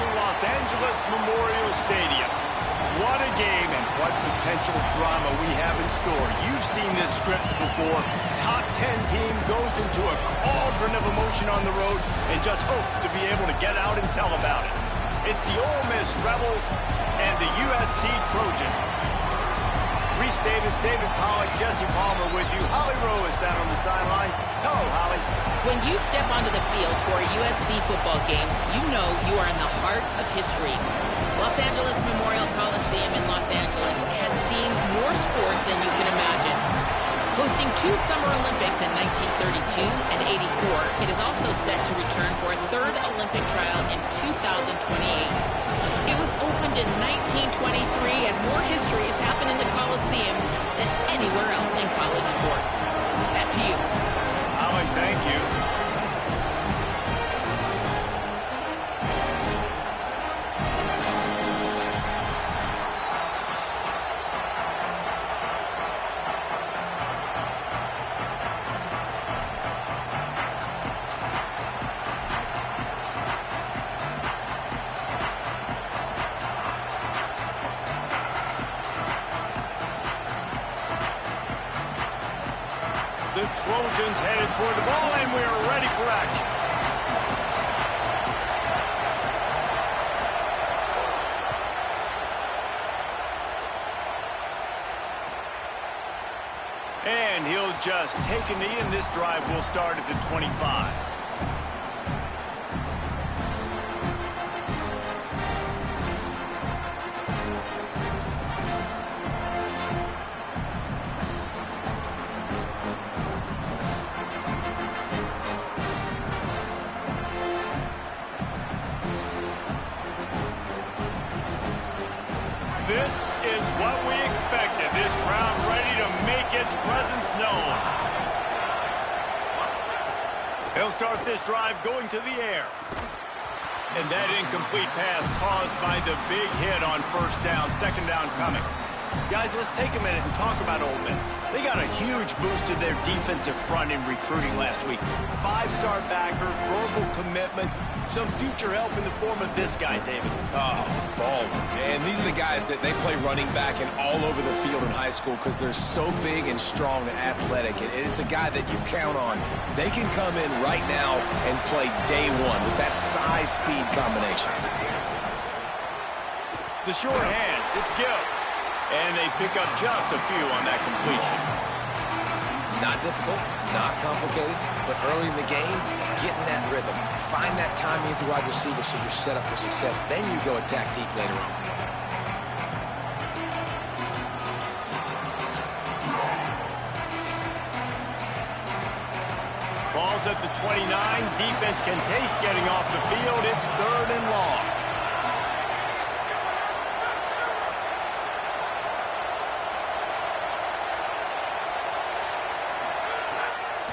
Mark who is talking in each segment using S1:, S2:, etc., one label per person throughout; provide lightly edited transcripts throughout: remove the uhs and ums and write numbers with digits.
S1: to Los Angeles Memorial Stadium. What a game and what potential drama we have in store. You've seen this script before. Top 10 team goes into a cauldron of emotion on the road and just hopes to be able to get out and tell about it. It's the Ole Miss Rebels and the USC Trojans. Reese Davis, David Pollack, Jesse Palmer with you. Holly Rowe is down on the sideline. Hello, Holly.
S2: When you step onto the field for a USC football game, you know you are in the heart of history. Los Angeles Memorial Coliseum in Los Angeles has seen more sports than you can imagine. Hosting 2 Summer Olympics in 1932 and 84, it is also set to return for a 3rd Olympic trial in 2028. It was opened in 1923, and more history has happened in the Coliseum than anywhere else in college sports. Back to you.
S1: Holly, thank you. The Trojans headed toward the ball, and we are ready for action. And he'll just take a knee, and this drive will start at the 25. This is what we expected. This crowd ready to make its presence known. He'll start this drive going to the air. And that incomplete pass caused by the big hit on first down, second down coming. Guys, let's take a minute and talk about Ole Miss. They got a huge boost to their defensive front in recruiting last week. 5-star backer, verbal commitment, some future help in the form of this guy, David.
S3: Oh, baller. And these are the guys that they play running back and all over the field in high school because they're so big and strong and athletic. And it's a guy that you count on. They can come in right now and play day one with that size-speed combination.
S1: The short hands, it's Gill. And they pick up just a few on that completion.
S3: Not difficult, not complicated, but early in the game, getting that rhythm. Find that timing into wide receiver so you're set up for success. Then you go attack deep later on.
S1: Ball's at the 29. Defense can taste getting off the field. It's 3rd and long.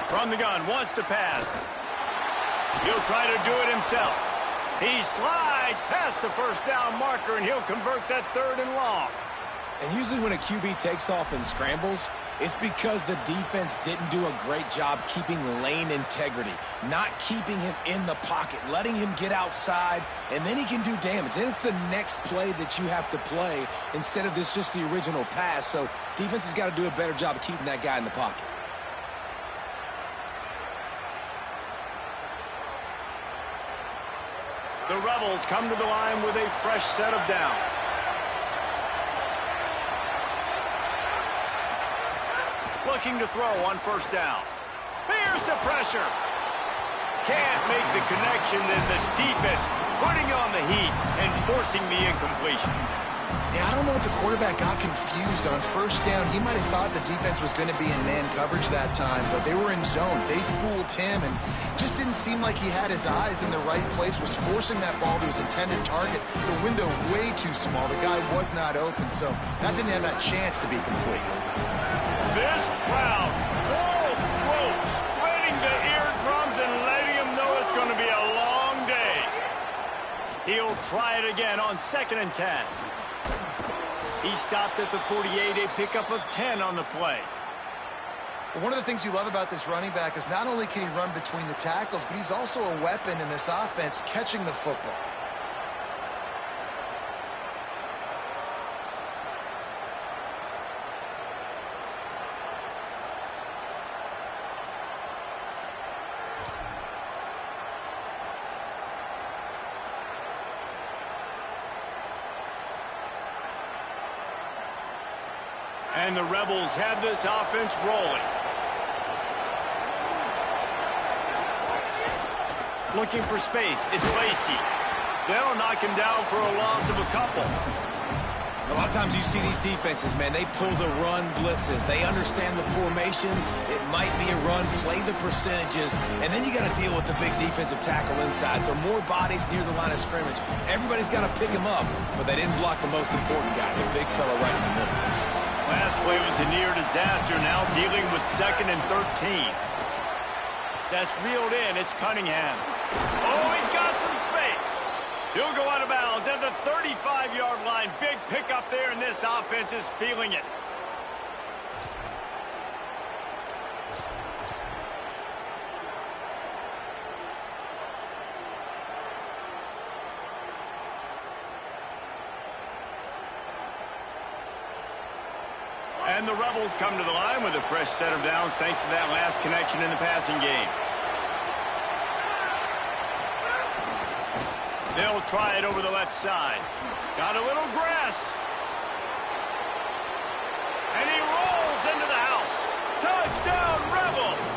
S1: From the gun, wants to pass. He'll try to do it himself. He slides past the first down marker, and he'll convert that 3rd and long.
S3: And usually when a QB takes off and scrambles, it's because the defense didn't do a great job keeping lane integrity, not keeping him in the pocket, letting him get outside, and then he can do damage. Then it's the next play that you have to play instead of this just the original pass. So defense has got to do a better job of keeping that guy in the pocket.
S1: The Rebels come to the line with a fresh set of downs. Looking to throw on first down. Here's the pressure. Can't make the connection, and the defense putting on the heat and forcing the incompletion.
S4: Yeah, I don't know if the quarterback got confused on first down. He might have thought the defense was going to be in man coverage that time, but they were in zone. They fooled him and just didn't seem like he had his eyes in the right place, was forcing that ball to his intended target. The window way too small. The guy was not open, so that didn't have that chance to be complete.
S1: This crowd, full throat, spreading the eardrums and letting him know it's going to be a long day. He'll try it again on 2nd and 10. He stopped at the 48, a pickup of 10 on the play.
S4: But one of the things you love about this running back is not only can he run between the tackles, but he's also a weapon in this offense catching the football.
S1: And the Rebels have this offense rolling. Looking for space. It's Lacey. They'll knock him down for a loss of a couple.
S3: A lot of times you see these defenses, man, they pull the run blitzes. They understand the formations. It might be a run, play the percentages, and then you got to deal with the big defensive tackle inside. So more bodies near the line of scrimmage. Everybody's got to pick him up, but they didn't block the most important guy, the big fella right in the middle.
S1: Last play was a near disaster, now dealing with 2nd and 13. That's reeled in. It's Cunningham. Oh, he's got some space. He'll go out of bounds at the 35-yard line. Big pickup there, and this offense is feeling it. And the Rebels come to the line with a fresh set of downs thanks to that last connection in the passing game. They'll try it over the left side. Got a little grass. And he rolls into the house. Touchdown, Rebels!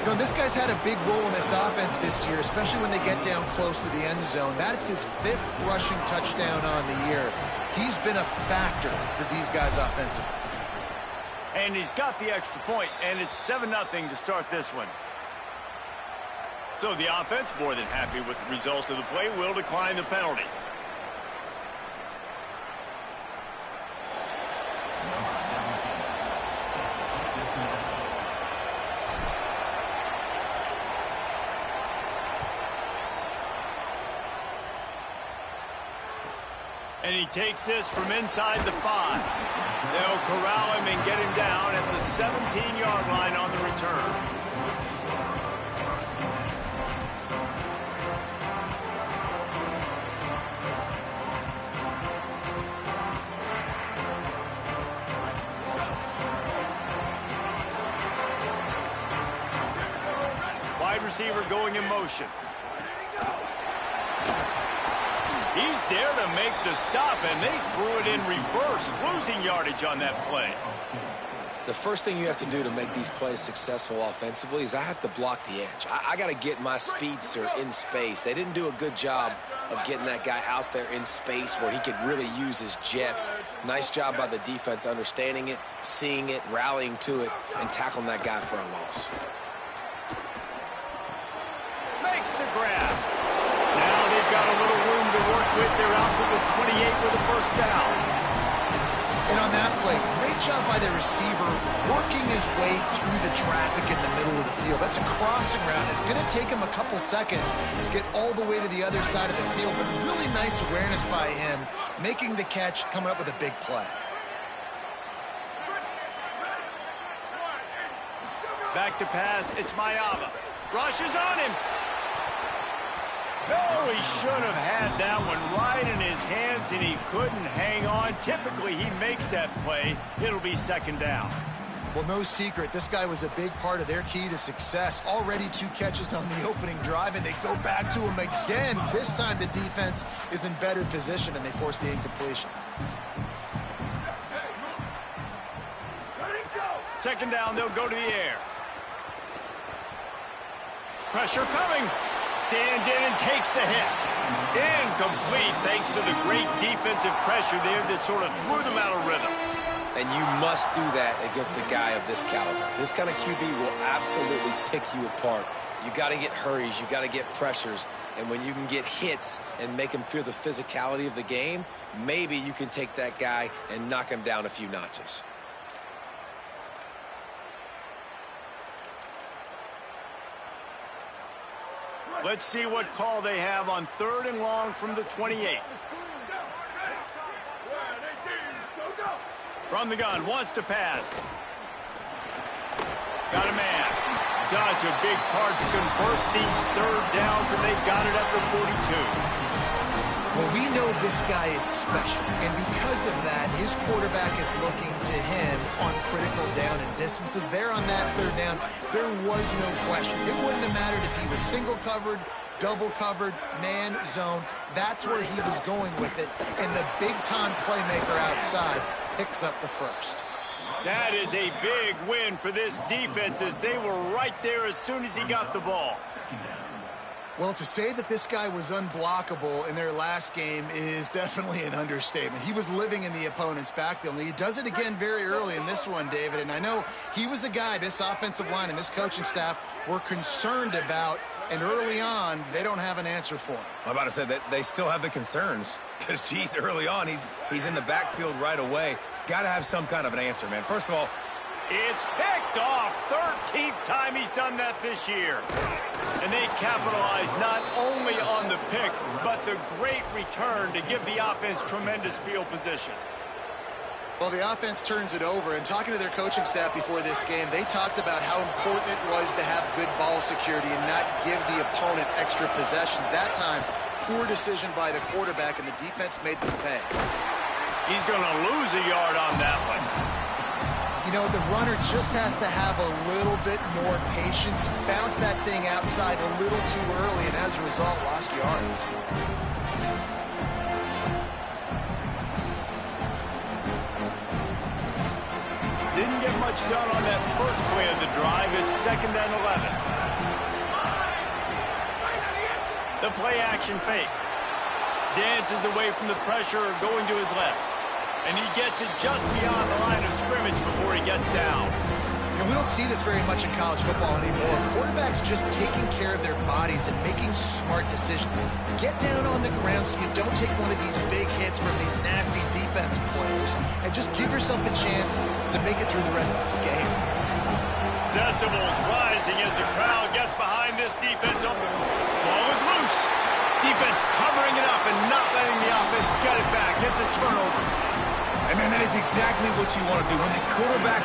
S4: You know, this guy's had a big role in this offense this year, especially when they get down close to the end zone. That's his 5th rushing touchdown on the year. He's been a factor for these guys offensively.
S1: And he's got the extra point, and it's 7-0 to start this one. So the offense, more than happy with the result of the play, will decline the penalty. And he takes this from inside the 5. They'll corral him and get him down at the 17-yard line on the return. Wide receiver going in motion. He's there to make the stop, and they threw it in reverse, losing yardage on that play.
S3: The first thing you have to do to make these plays successful offensively is I have to block the edge. I got to get my speedster in space. They didn't do a good job of getting that guy out there in space where he could really use his jets. Nice job by the defense understanding it, seeing it, rallying to it, and tackling that guy for a loss.
S1: Makes the grab. Now they've got a little room to work with. They're out to the 28 with a first down.
S4: And on that play, great job by the receiver working his way through the traffic in the middle of the field. That's a crossing route. It's going to take him a couple seconds to get all the way to the other side of the field, but really nice awareness by him, making the catch, coming up with a big play.
S1: Back to pass. It's Mayava. Rushes on him. No, he should have had that one right in his hands, and he couldn't hang on. Typically, he makes that play. It'll be second down.
S4: Well, no secret, this guy was a big part of their key to success. Already 2 catches on the opening drive, and they go back to him again. This time the defense is in better position, and they force the incompletion.
S1: Second down, they'll go to the air. Pressure coming. Stands in and takes the hit. Incomplete thanks to the great defensive pressure there that sort of threw them out of rhythm.
S3: And you must do that against a guy of this caliber. This kind of QB will absolutely pick you apart. You got to get hurries. You got to get pressures. And when you can get hits and make him feel the physicality of the game, maybe you can take that guy and knock him down a few notches.
S1: Let's see what call they have on 3rd and long from the 28. From the gun, wants to pass. Got a man. Such a big part to convert these 3rd downs, and they got it at the 42.
S4: Well, we know this guy is special, and because of that, his quarterback is looking to him on critical down and distances. There on that 3rd down, there was no question. It wouldn't have mattered if he was single covered, double covered, man, zone. That's where he was going with it. And the big-time playmaker outside picks up the first.
S1: That is a big win for this defense as they were right there as soon as he got the ball.
S4: Well, to say that this guy was unblockable in their last game is definitely an understatement. He was living in the opponent's backfield, and he does it again very early in this one, David. And I know he was a guy this offensive line and this coaching staff were concerned about, and early on, they don't have an answer for him.
S3: I'm about to say that they still have the concerns because, geez, early on, he's in the backfield right away. Got to have some kind of an answer, man. First of all,
S1: it's picked off. 13th time he's done that this year. And they capitalize not only on the pick, but the great return to give the offense tremendous field position.
S4: Well, the offense turns it over, and talking to their coaching staff before this game, they talked about how important it was to have good ball security and not give the opponent extra possessions. That time, poor decision by the quarterback, and the defense made them pay.
S1: He's going to lose a yard on that one.
S4: You know, the runner just has to have a little bit more patience, bounce that thing outside a little too early, and as a result, lost yards.
S1: Didn't get much done on that first play of the drive. It's 2nd and 11. The play action fake. Dances away from the pressure, going to his left. And he gets it just beyond the line of scrimmage before he gets down.
S4: And we don't see this very much in college football anymore. Quarterbacks just taking care of their bodies and making smart decisions. Get down on the ground so you don't take one of these big hits from these nasty defensive players. And just give yourself a chance to make it through the rest of this game.
S1: Decibels rising as the crowd gets behind this defense. Ball is loose. Defense covering it up and not letting the offense get it back. It's a turnover.
S3: and man, that is exactly what you want to do. When the quarterback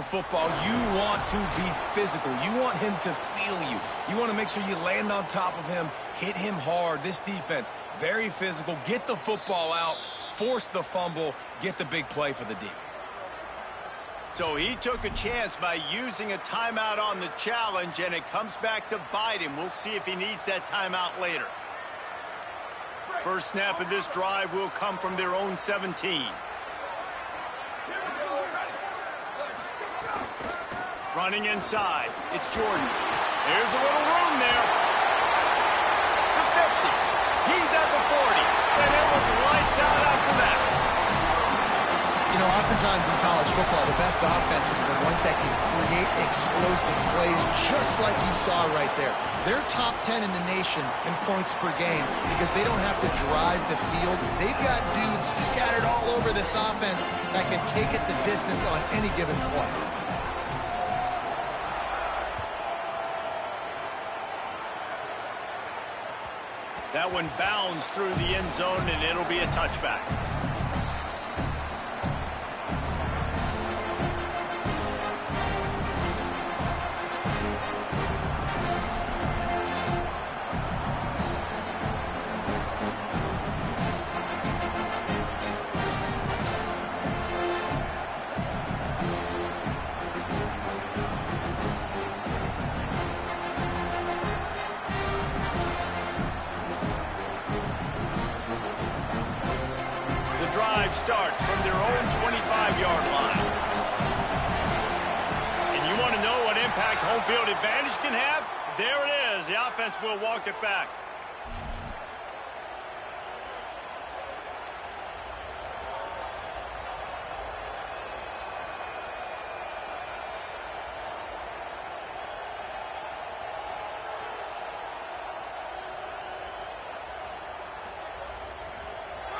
S3: football, you want to be physical. You want him to feel you. You want to make sure you land on top of him, hit him hard. This defense, very physical. Get the football out, force the fumble, get the big play for the D.
S1: So he took a chance by using a timeout on the challenge, and it comes back to bite him. We'll see if he needs that timeout later. First snap of this drive will come from their own 17. Running inside. It's Jordan. There's a little room there. The 50. He's at the 40. And it was lights out after that.
S4: You know, oftentimes in college football, the best offenses are the ones that can create explosive plays just like you saw right there. They're top 10 in the nation in points per game because they don't have to drive the field. They've got dudes scattered all over this offense that can take it the distance on any given play.
S1: That one bounds through the end zone, and it'll be a touchback. Starts from their own 25-yard line. And you want to know what impact home field advantage can have? There it is. The offense will walk it back.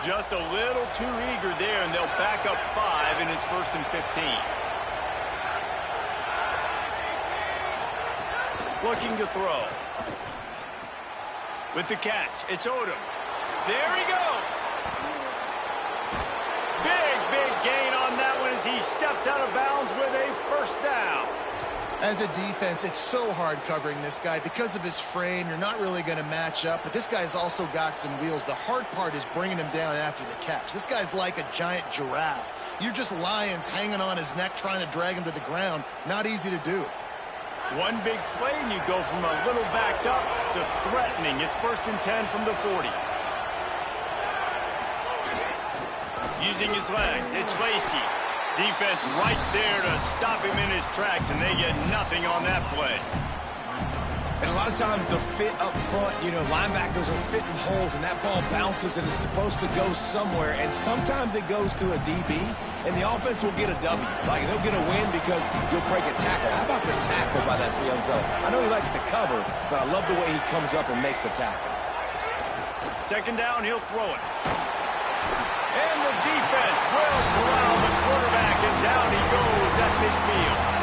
S1: Just a little too eager there, and they'll back up 5, and it's 1st and 15. Looking to throw. With the catch, it's Odom. There he goes. Big gain on that one as he steps out of bounds with a first down.
S4: As a defense, it's so hard covering this guy. Because of his frame, you're not really going to match up, but this guy's also got some wheels. The hard part is bringing him down after the catch. This guy's like a giant giraffe. You're just lions hanging on his neck trying to drag him to the ground. Not easy to do.
S1: One big play, and you go from a little backed up to threatening. It's 1st and 10 from the 40. Using his legs, it's Lacy. Defense right there to stop him in his tracks, and they get nothing on that play.
S3: And a lot of times the fit up front, you know, linebackers are fitting holes, and that ball bounces and is supposed to go somewhere, and sometimes it goes to a DB, and the offense will get a W. Like, they'll get a win because you'll break a tackle. How about the tackle by that young fella? I know he likes to cover, but I love the way he comes up and makes the tackle.
S1: Second down, he'll throw it. And the defense will corral the quarterback, and down he goes at midfield.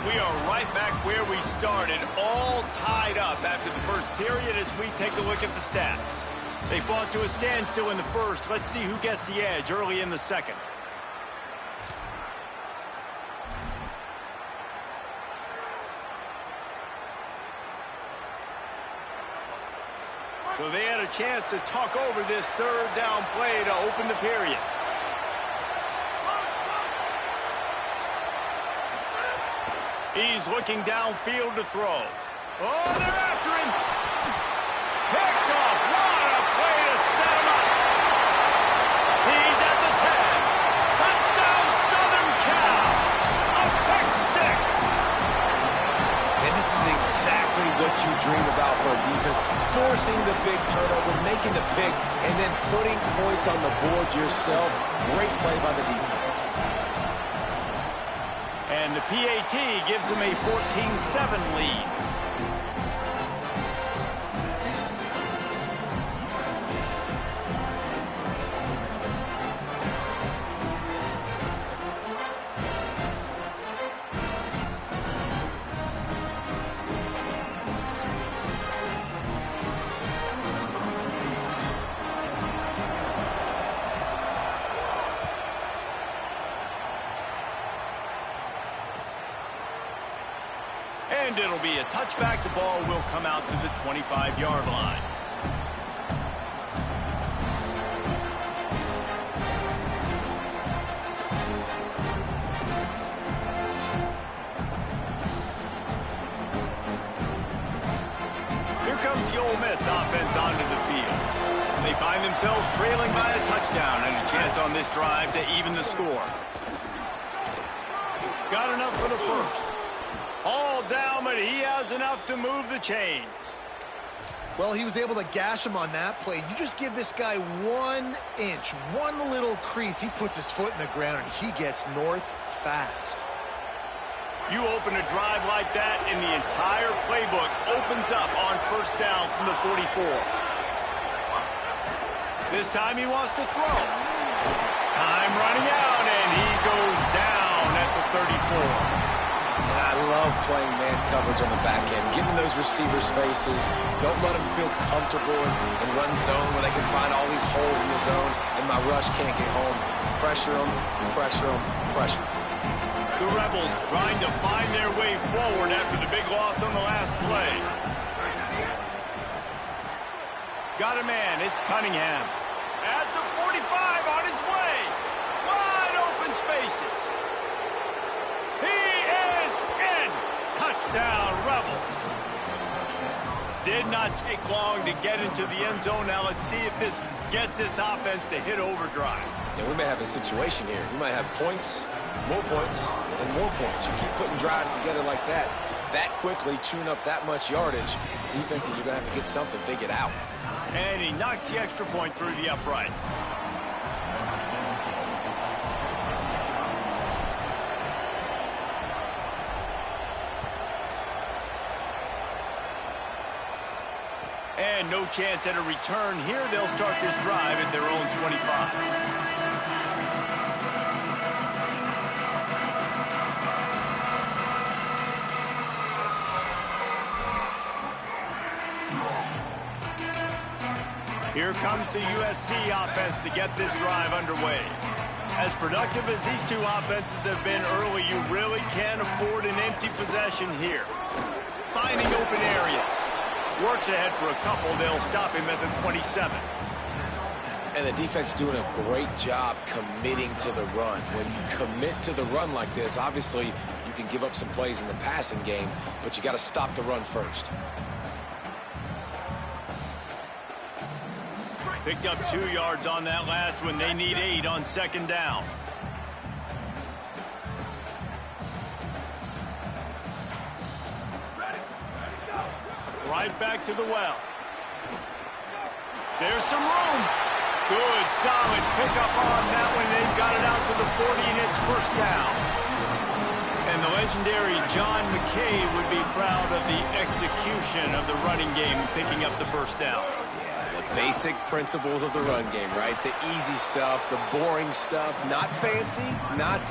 S1: We are right back where we started, all tied up after the first period as we take a look at the stats. They fought to a standstill in the first. Let's see who gets the edge early in the second. So they had a chance to talk over this third down play to open the period. He's looking downfield to throw. Oh, they're after him. Picked off. What a play to set him up. He's at the 10. Touchdown, Southern Cal. A pick six.
S3: And this is exactly what you dream about for a defense. Forcing the big turnover, making the pick, and then putting points on the board yourself. Great play by the defense.
S1: And the PAT gives them a 14-7 lead. And it'll be a touchback. The ball will come out to the 25-yard line. Here comes the Ole Miss offense onto the field. They find themselves trailing by a touchdown and a chance on this drive to even the score. Got enough for the first. All down, but he has enough to move the chains.
S4: Well, he was able to gash him on that play. You just give this guy 1 inch, one little crease. He puts his foot in the ground, and he gets north fast.
S1: You open a drive like that, and the entire playbook opens up on first down from the 44. This time he wants to throw. Time running out, and he goes down at the 34.
S3: And I love playing man coverage on the back end, giving those receivers faces. Don't let them feel comfortable and run zone where they can find all these holes in the zone, and my rush can't get home. Pressure them, pressure them, pressure them.
S1: The Rebels trying to find their way forward after the big loss on the last play. Got a man, it's Cunningham. At the 45 on his way. Wide open spaces. He is in. Touchdown, Rebels. Did not take long to get into the end zone. Now let's see if this gets this offense to hit overdrive.
S3: Yeah, we may have a situation here. We might have points, more points, and more points. You keep putting drives together like that quickly, chewing up that much yardage, defenses are going to have to get something figured out.
S1: And he knocks the extra point through the uprights. And no chance at a return here. They'll start this drive at their own 25. Here comes the USC offense to get this drive underway. As productive as these two offenses have been early, you really can't afford an empty possession here. Finding open areas. Works ahead for a couple. They'll stop him at the 27.
S3: And the defense doing a great job committing to the run. When you commit to the run like this, obviously you can give up some plays in the passing game, but you got to stop the run first.
S1: Picked up 2 yards on that last one. They need 8 on second down. Right back to the well. There's some room. Good, solid pickup on that one. They've got it out to the 40, and it's first down. And the legendary John McKay would be proud of the execution of the running game, picking up the first down.
S3: Yeah, the basic principles of the run game, right? The easy stuff, the boring stuff, not fancy, not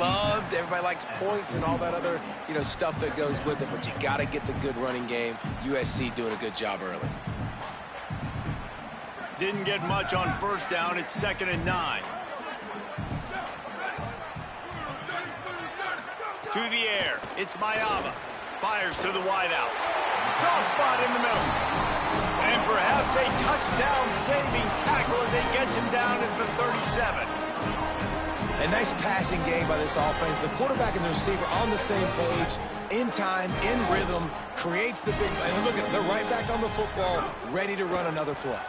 S3: loved. Everybody likes points and all that other, stuff that goes with it, but you got to get the good running game. USC doing a good job early.
S1: Didn't get much on first down. It's 2nd and 9. To the air. It's Mayava. Fires to the wideout. Soft spot in the middle. And perhaps a touchdown-saving tackle as they get him down at the 37.
S3: A nice passing game by this offense. The quarterback and the receiver on the same page, in time, in rhythm, creates the big play. And look at it, they're right back on the football, ready to run another play.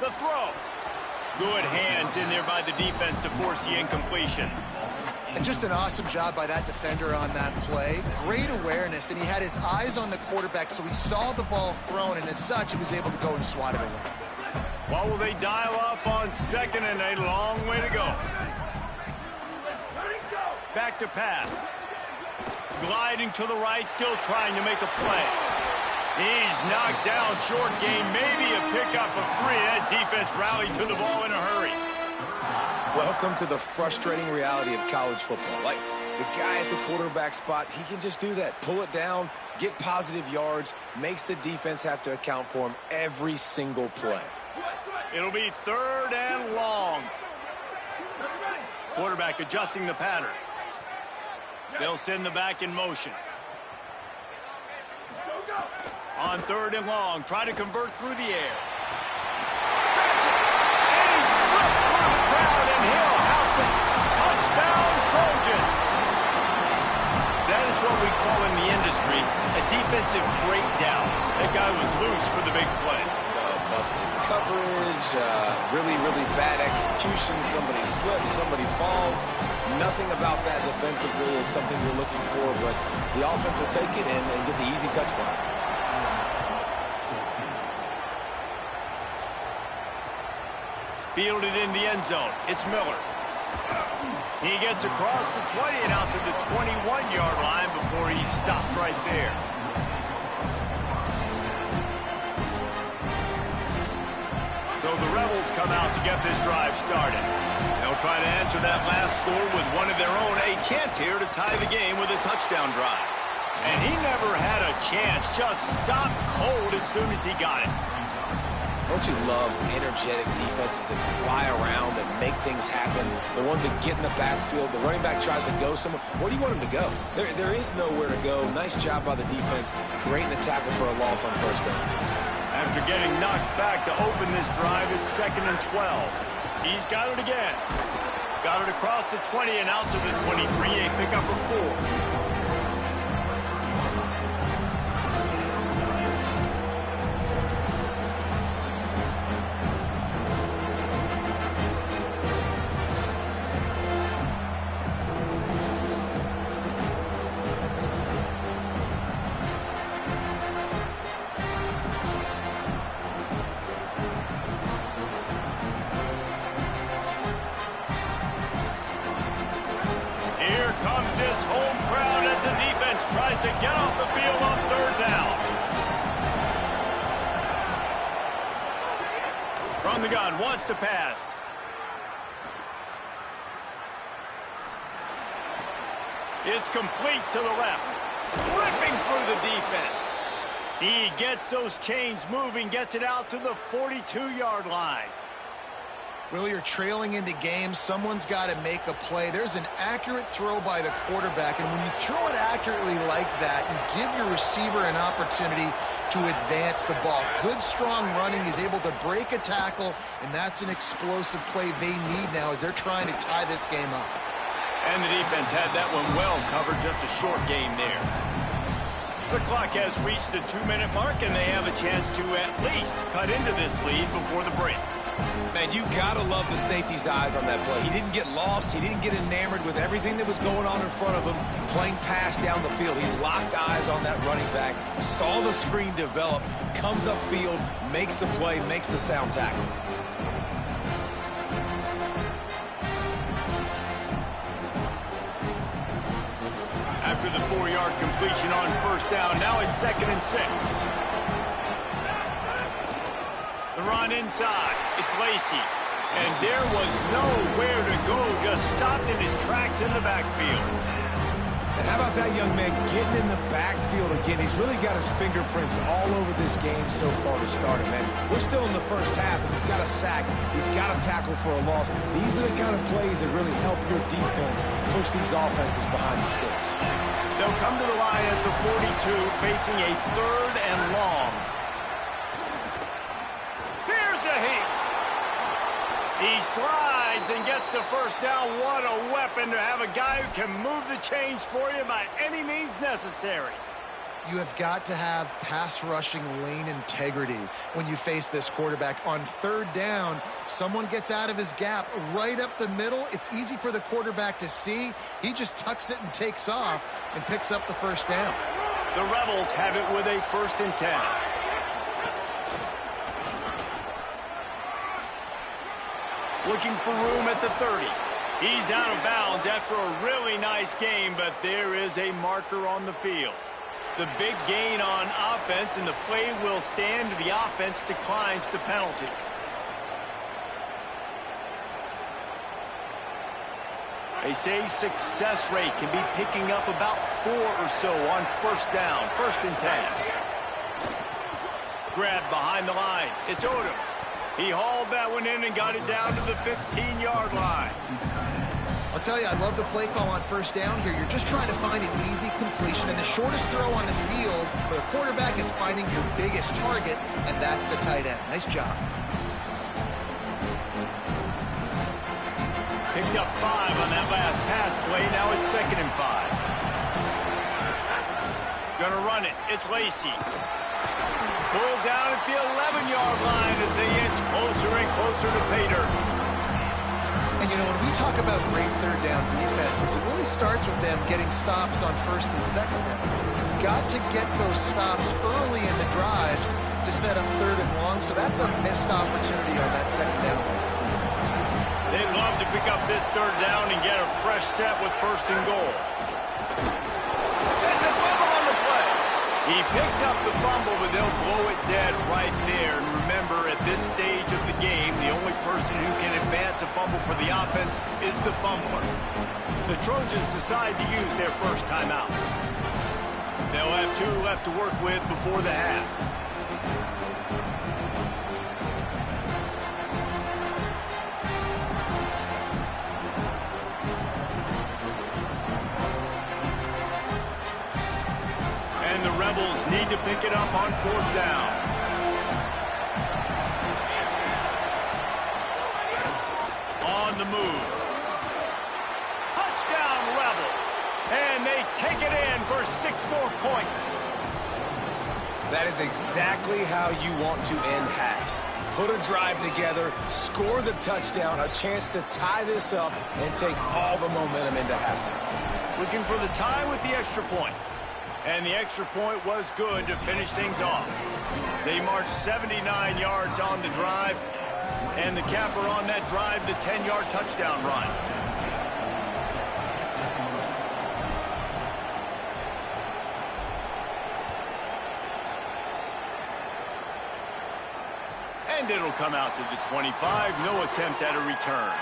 S1: The throw. Good hands in there by the defense to force the incompletion.
S4: And just an awesome job by that defender on that play. Great awareness, and he had his eyes on the quarterback, so he saw the ball thrown, and as such, he was able to go and swat it away.
S1: What will they dial up on 2nd and a long way to go? Back to pass. Gliding to the right, still trying to make a play. He's knocked down, short game, maybe a pickup of 3. That defense rallied to the ball in a hurry.
S3: Welcome to the frustrating reality of college football. Like, the guy at the quarterback spot, he can just do that. Pull it down, get positive yards, makes the defense have to account for him every single play.
S1: It'll be 3rd and long. Quarterback adjusting the pattern. They'll send the back in motion. On 3rd and long, try to convert through the air. And he slipped through the crowd, and he'll house it. Touchdown, Trojans. That is what we call in the industry a defensive breakdown. That guy was loose for the big play.
S3: Busted coverage, really, really bad execution. Somebody slips, somebody falls. Nothing about that defensively is something you're looking for, but the offense will take it in and get the easy touchdown.
S1: Fielded in the end zone. It's Miller. He gets across the 20 and out to the 21-yard line before he stopped right there. So the Rebels come out to get this drive started. They'll try to answer that last score with one of their own. A chance here to tie the game with a touchdown drive. And he never had a chance. Just stopped cold as soon as he got it.
S3: Don't you love energetic defenses that fly around and make things happen? The ones that get in the backfield, the running back tries to go somewhere. Where do you want him to go? There is nowhere to go. Nice job by the defense, creating the tackle for a loss on first down.
S1: After getting knocked back to open this drive, it's 2nd and 12. He's got it again. Got it across the 20 and out to the 23, a pickup of 4. Comes this home crowd as the defense tries to get off the field on 3rd down. From the gun, wants to pass. It's complete to the left. Ripping through the defense. He gets those chains moving, gets it out to the 42-yard line.
S4: Will, you're trailing into games. Someone's got to make a play. There's an accurate throw by the quarterback, and when you throw it accurately like that, you give your receiver an opportunity to advance the ball. Good, strong running. He's able to break a tackle, and that's an explosive play they need now as they're trying to tie this game up.
S1: And the defense had that one well covered, just a short game there. The clock has reached the 2-minute mark, and they have a chance to at least cut into this lead before the break.
S3: Man, you gotta love the safety's eyes on that play. He didn't get lost. He didn't get enamored with everything that was going on in front of him, playing pass down the field. He locked eyes on that running back, saw the screen develop, comes upfield, makes the play, makes the sound tackle.
S1: After the 4-yard completion on first down, now it's 2nd and 6. The run inside. It's Lacy. And there was nowhere to go. Just stopped in his tracks in the backfield.
S3: And how about that young man getting in the backfield again? He's really got his fingerprints all over this game so far to start it, man. We're still in the first half, and he's got a sack. He's got a tackle for a loss. These are the kind of plays that really help your defense push these offenses behind the sticks.
S1: They'll come to the line at the 42, facing a 3rd and long. He slides and gets the first down. What a weapon to have a guy who can move the chains for you by any means necessary.
S4: You have got to have pass rushing lane integrity when you face this quarterback. On 3rd down, someone gets out of his gap right up the middle. It's easy for the quarterback to see. He just tucks it and takes off and picks up the first down.
S1: The Rebels have it with a 1st and 10. Looking for room at the 30. He's out of bounds after a really nice game, but there is a marker on the field. The big gain on offense, and the play will stand. The offense declines the penalty. They say success rate can be picking up about 4 or so on first down. 1st and 10. Grab behind the line. It's Odom. He hauled that one in and got it down to the 15-yard line.
S4: I'll tell you, I love the play call on first down here. You're just trying to find an easy completion, and the shortest throw on the field for the quarterback is finding your biggest target, and that's the tight end. Nice job.
S1: Picked up 5 on that last pass play. Now it's 2nd and 5. Gonna run it. It's Lacy. Pulled down at the 11-yard line as they inch closer and closer to pay dirt.
S4: And, you know, when we talk about great 3rd down defenses, it really starts with them getting stops on 1st and 2nd down. You've got to get those stops early in the drives to set up 3rd and long, so that's a missed opportunity on that 2nd down by this defense.
S1: They'd love to pick up this 3rd down and get a fresh set with 1st and goal. It's a fumble on the play. He picks up the fumble, but they'll blow it dead right there. And remember, at this stage of the game, the only person who can advance a fumble for the offense is the fumbler. The Trojans decide to use their first timeout. They'll have 2 left to work with before the half. And the Rebels need to pick it up on 4th down. On the move. Touchdown, Rebels. And they take it in for 6 more points.
S3: That is exactly how you want to end halves. Put a drive together, score the touchdown, a chance to tie this up, and take all the momentum into halftime.
S1: Looking for the tie with the extra point. And the extra point was good to finish things off. They marched 79 yards on the drive, and the capper on that drive, the 10-yard touchdown run. And it'll come out to the 25. No attempt at a return.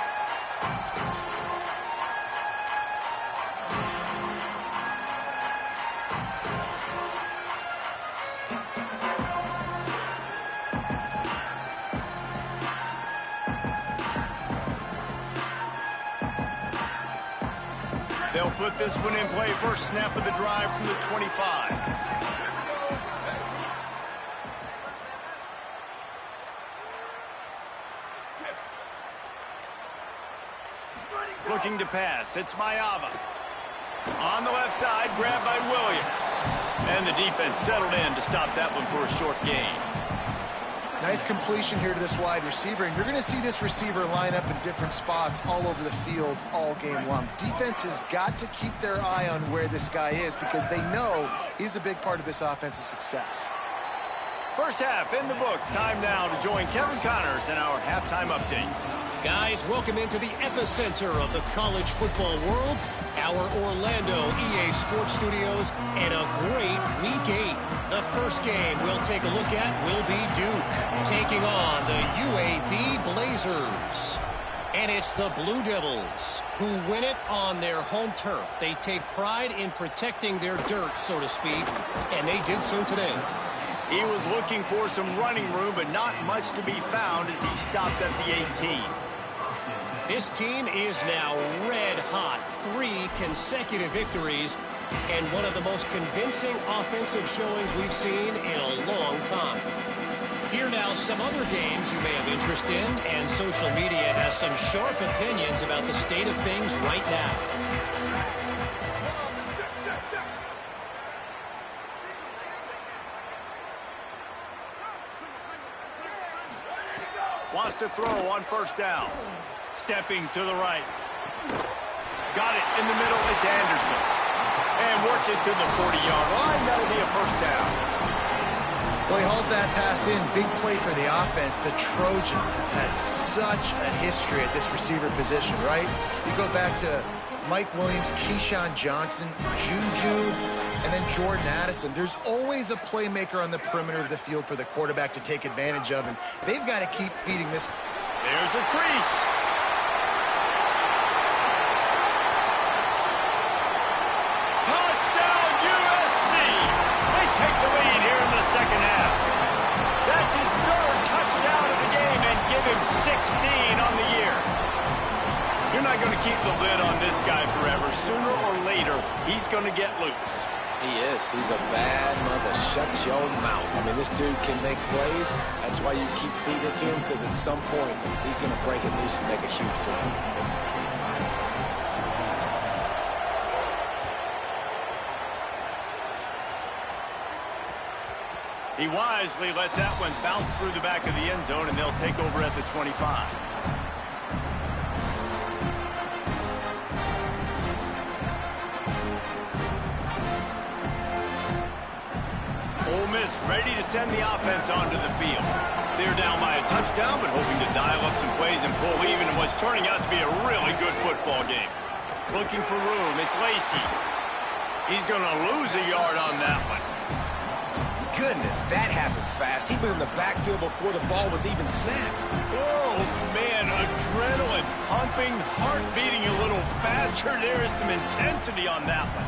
S1: They'll put this one in play. First snap of the drive from the 25. Looking to pass. It's Mayava. On the left side, grabbed by Williams. And the defense settled in to stop that one for a short gain.
S4: Nice completion here to this wide receiver, and you're going to see this receiver line up in different spots all over the field all game long. Defense has got to keep their eye on where this guy is because they know he's a big part of this offense's success.
S1: First half in the books. Time now to join Kevin Connors in our halftime update.
S5: Guys, welcome into the epicenter of the college football world, our Orlando EA Sports Studios, and a great Week 8. The first game we'll take a look at will be Duke, taking on the UAB Blazers. And it's the Blue Devils who win it on their home turf. They take pride in protecting their dirt, so to speak, and they did so today.
S1: He was looking for some running room, but not much to be found as he stopped at the 18.
S5: This team is now red hot. 3 consecutive victories and one of the most convincing offensive showings we've seen in a long time. Here now some other games you may have interest in, and social media has some sharp opinions about the state of things right now.
S1: Wants to throw on first down. Stepping to the right. Got it in the middle. It's Anderson. And works it to the 40-yard line. That'll be a first down.
S4: Well, he hauls that pass in. Big play for the offense. The Trojans have had such a history at this receiver position, right? You go back to Mike Williams, Keyshawn Johnson, Juju, and then Jordan Addison. There's always a playmaker on the perimeter of the field for the quarterback to take advantage of, and they've got to keep feeding this.
S1: There's a crease. Touchdown, USC. They take the lead here in the second half. That's his 3rd touchdown of the game and give him 16 on the year. You're not going to keep the lid on this guy forever. Sooner or later, he's going to get loose.
S3: He is. He's a bad mother. Shut your mouth. I mean, this dude can make plays. That's why you keep feeding it to him, because at some point, he's going to break it loose and make a huge play.
S1: He wisely lets that one bounce through the back of the end zone, and they'll take over at the 25. Ole Miss ready to send the offense onto the field. They're down by a touchdown, but hoping to dial up some plays and pull even in what's turning out to be a really good football game. Looking for room. It's Lacey. He's going to lose a yard on that one.
S3: Goodness, that happened fast. He was in the backfield before the ball was even snapped.
S1: Oh, man, adrenaline pumping, heart beating a little faster. There is some intensity on that one.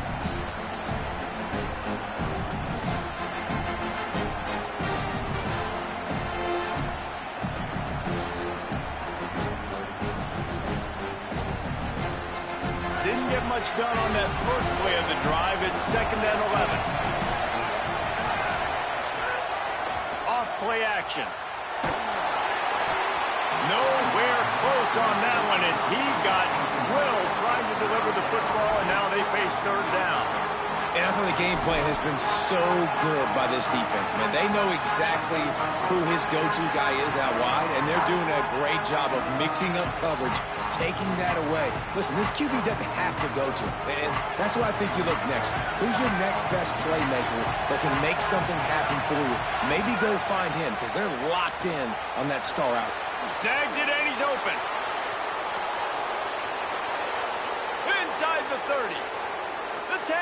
S1: Didn't get much done on that first play of the drive. It's 2nd and 11. Off play action. Nowhere close on that one as he got drilled trying to deliver the football, and now they face 3rd down.
S3: And I thought the game plan has been so good by this defense, man. They know exactly who his go-to guy is out wide, and they're doing a great job of mixing up coverage, taking that away. Listen, this QB doesn't have to go to him, and that's what I think you look next. Who's your next best playmaker that can make something happen for you? Maybe go find him, because they're locked in on that star out.
S1: Snags it, and he's open. Inside the 30. The 10.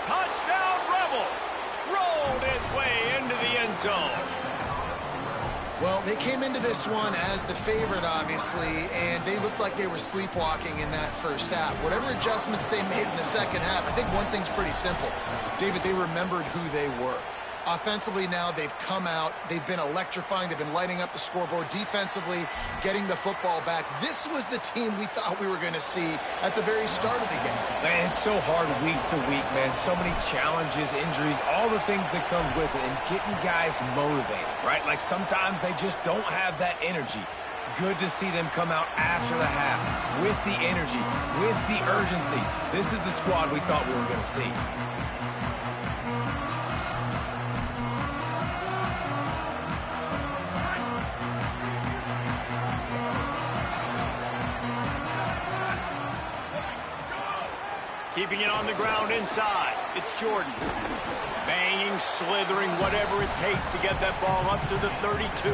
S1: Touchdown, Rebels. Rolled his way into the end zone.
S4: Well, they came into this one as the favorite, obviously, and they looked like they were sleepwalking in that first half. Whatever adjustments they made in the second half, I think one thing's pretty simple. David, they remembered who they were. Offensively now, they've come out. They've been electrifying. They've been lighting up the scoreboard. Defensively, getting the football back. This was the team we thought we were going to see at the very start of the game.
S3: Man, it's so hard week to week, man. So many challenges, injuries, all the things that come with it, and getting guys motivated, right? Like sometimes they just don't have that energy. Good to see them come out after the half with the energy, with the urgency. This is the squad we thought we were going to see.
S1: Keeping it on the ground inside. It's Jordan. Banging, slithering, whatever it takes to get that ball up to the 32.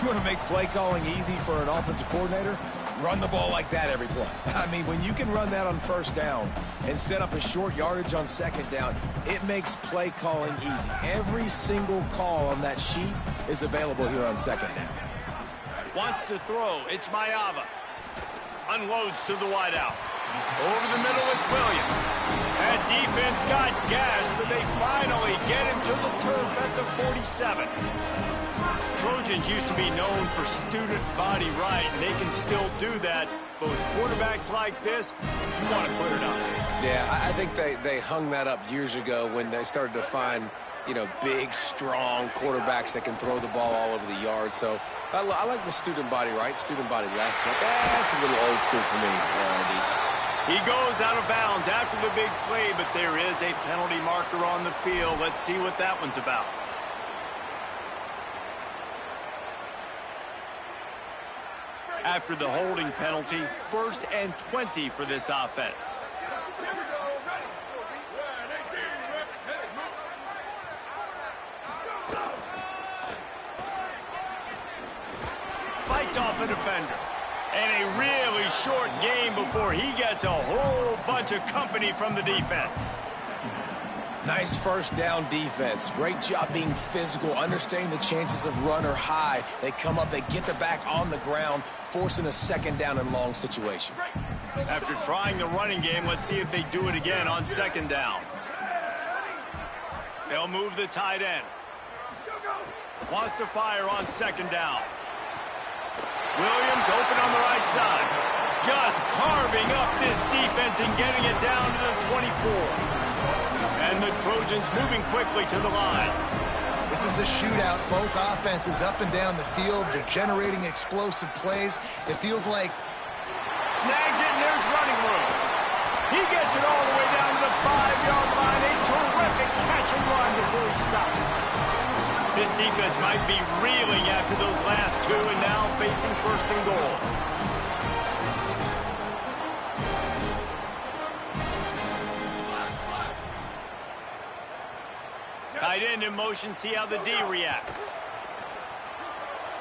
S3: You want to make play calling easy for an offensive coordinator? Run the ball like that every play. I mean, when you can run that on first down and set up a short yardage on second down, it makes play calling easy. Every single call on that sheet is available here on second down.
S1: Wants to throw. It's Mayava. Unloads to the wideout. Over the middle, it's Williams. That defense got gassed, but they finally get him to the turf at the 47. Trojans used to be known for student body right, and they can still do that. But with quarterbacks like this, you want to put it on.
S3: Yeah, I think they hung that up years ago when they started to find, you know, big, strong quarterbacks that can throw the ball all over the yard. So I like the student body right, student body left. But that's a little old school for me, Andy.
S1: He goes out of bounds after the big play, but there is a penalty marker on the field. Let's see what that one's about. After the holding penalty, 1st and 20 for this offense. Fights off a defender. And a really short game before he gets a whole bunch of company from the defense.
S3: Nice first down defense. Great job being physical, understanding the chances of run are high. They come up, they get the back on the ground, forcing a second down and long situation.
S1: After trying the running game, let's see if they do it again on second down. They'll move the tight end. Wants to fire on second down. Williams open on the right side. Just carving up this defense and getting it down to the 24. And the Trojans moving quickly to the line.
S4: This is a shootout. Both offenses up and down the field. They're generating explosive plays. It feels like...
S1: Snags it, and there's running room. He gets it all the way down to the 5-yard line. A terrific catch and run before he stopped. This defense might be reeling after those last two and now facing 1st and goal. Tight end in motion, see how the D reacts.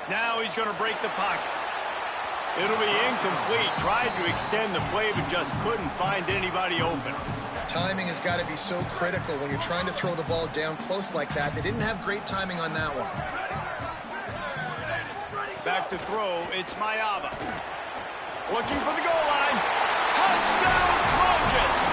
S1: Now he's going to break the pocket. It'll be incomplete. Tried to extend the play, but just couldn't find anybody open.
S4: Timing has got to be so critical when you're trying to throw the ball down close like that. They didn't have great timing on that one.
S1: Back to throw, it's Mayava. Looking for the goal line. Touchdown Trojans!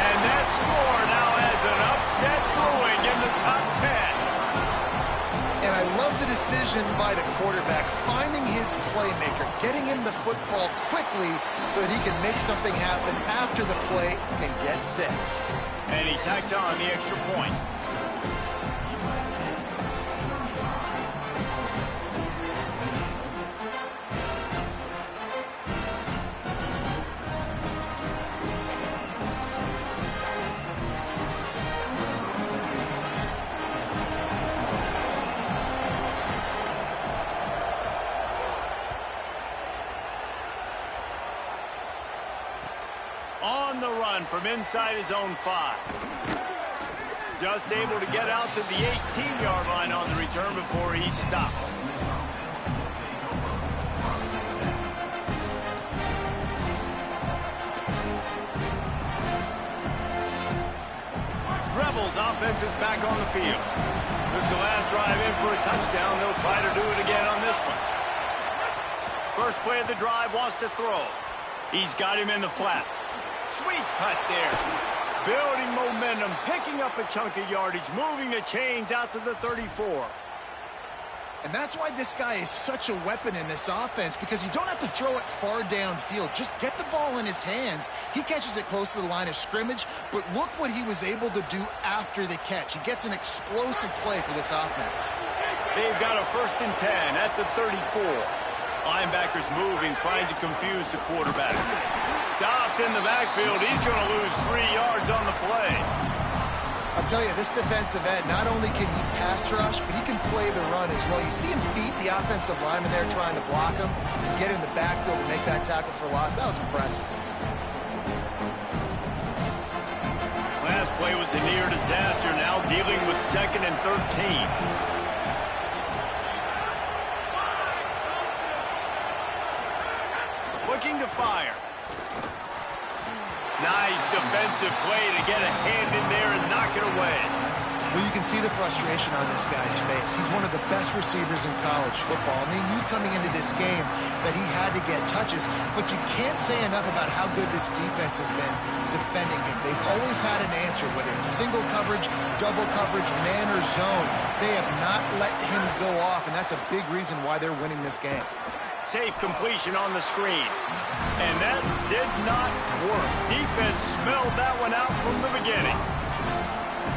S1: And that score now has an upset brewing in the top 10.
S4: And I love the decision by the quarterback, finding his playmaker, getting him the football quickly so that he can make something happen after the play and get 6.
S1: And he tacks on the extra point. On the run from inside his own 5. Just able to get out to the 18-yard line on the return before he stopped. Rebels offense is back on the field. Took the last drive in for a touchdown. They'll try to do it again on this one. First play of the drive, wants to throw. He's got him in the flat. Sweet cut there. building momentum, picking up a chunk of yardage, moving the chains out to the 34.
S4: And that's why this guy is such a weapon in this offense, because you don't have to throw it far downfield. Just get the ball in his hands. He catches it close to the line of scrimmage, but look what he was able to do after the catch. He gets an explosive play for this offense.
S1: They've got a 1st and 10 at the 34. Linebackers moving, trying to confuse the quarterback. Stopped in the backfield. He's going to lose 3 yards on the play.
S4: I'll tell you, this defensive end, not only can he pass rush, but he can play the run as well. You see him beat the offensive lineman there trying to block him, get in the backfield to make that tackle for loss. That was impressive.
S1: Last play was a near disaster, now dealing with 2nd and 13. Looking to fire. Nice defensive play to get a hand in there and knock it away.
S4: Well, you can see the frustration on this guy's face. He's one of the best receivers in college football, and they knew coming into this game that he had to get touches, but you can't say enough about how good this defense has been defending him. They've always had an answer, whether it's single coverage, double coverage, man or zone. They have not let him go off, and that's a big reason why they're winning this game.
S1: Safe completion on the screen. And that did not work. Defense smelled that one out from the beginning.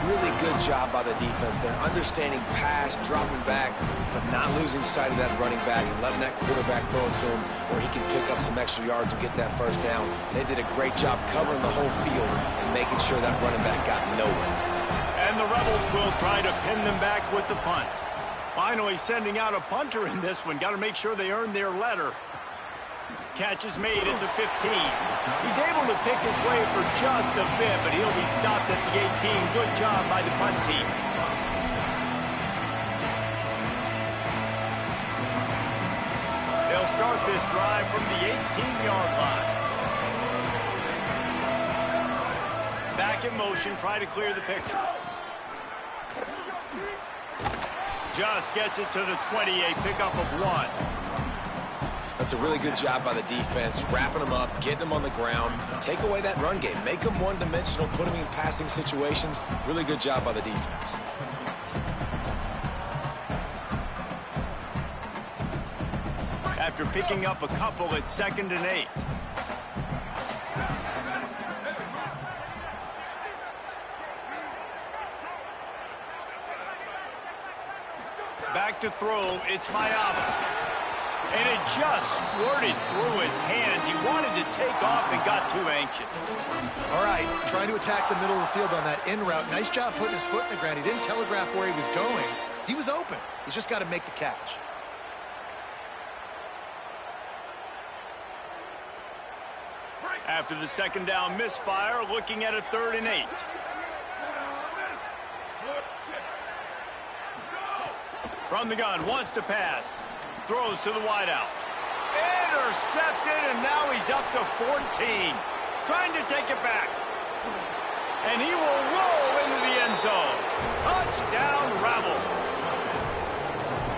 S3: Really good job by the defense there. Understanding pass, dropping back, but not losing sight of that running back and letting that quarterback throw it to him where he can pick up some extra yards and get that 1st down. They did a great job covering the whole field and making sure that running back got nowhere.
S1: And the Rebels will try to pin them back with the punt. Finally sending out a punter in this one. Got to make sure they earn their letter. Catch is made at the 15. He's able to pick his way for just a bit, but he'll be stopped at the 18. Good job by the punt team. They'll start this drive from the 18-yard line. Back in motion, try to clear the picture. Just gets it to the 20, a pickup of 1.
S3: That's a really good job by the defense, wrapping them up, getting them on the ground, take away that run game, make them one-dimensional, put them in passing situations. Really good job by the defense.
S1: After picking up a couple, it's 2nd and 8. Back to throw, it's Mayaba. And it just squirted through his hands. He wanted to take off and got too anxious.
S4: All right, trying to attack the middle of the field on that in route. Nice job putting his foot in the ground. He didn't telegraph where he was going. He was open. He's just got to make the catch.
S1: After the 2nd down misfire, looking at a 3rd and 8. From the gun, wants to pass. Throws to the wideout. Intercepted, and now he's up to 14. Trying to take it back. And he will roll into the end zone. Touchdown, Rebels.